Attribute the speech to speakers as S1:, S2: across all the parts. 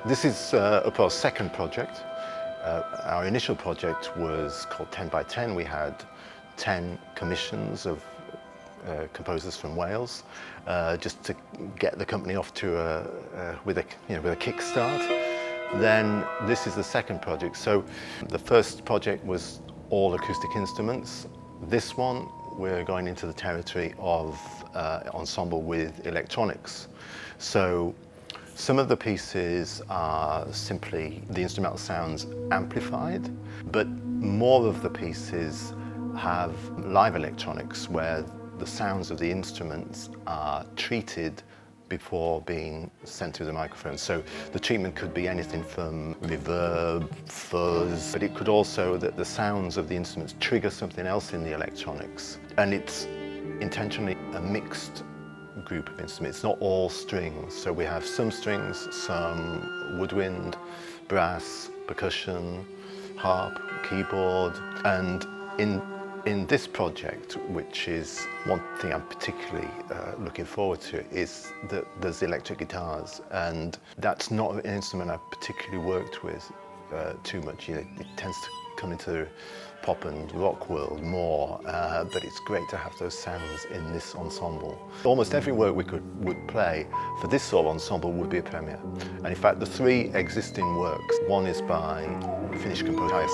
S1: This is UPROAR's second project. Our initial project was called 10 by 10. We had 10 commissions of composers from Wales, just to get the company off to with a kickstart. Then this is the second project. So the first project was all acoustic instruments. This one we're going into the territory of ensemble with electronics. So some of the pieces are simply the instrumental sounds amplified, but more of the pieces have live electronics where the sounds of the instruments are treated before being sent through the microphone. So the treatment could be anything from reverb, fuzz, but it could also, that the sounds of the instruments trigger something else in the electronics. And it's intentionally a mixed group of instruments. It's not all strings. So we have some strings, some woodwind, brass, percussion, harp, keyboard. And in this project, which is one thing I'm particularly looking forward to, is that there's electric guitars, and that's not an instrument I've particularly worked with too much. It tends to come into the pop and rock world more, but it's great to have those sounds in this ensemble. Almost every work we would play for this sort of ensemble would be a premiere. And in fact, the three existing works, one is by Finnish composer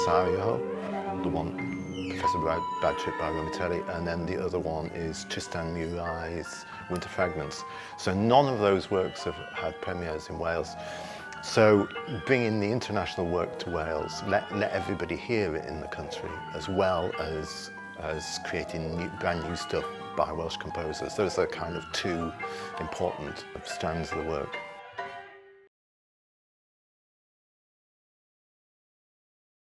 S1: the one Professor Bad Trip by Rafferty, and then the other one is Tristan Muray's Winter Fragments. So none of those works have had premieres in Wales. So bringing the international work to Wales, let everybody hear it in the country, as well as creating brand new stuff by Welsh composers. Those are kind of two important strands of the work.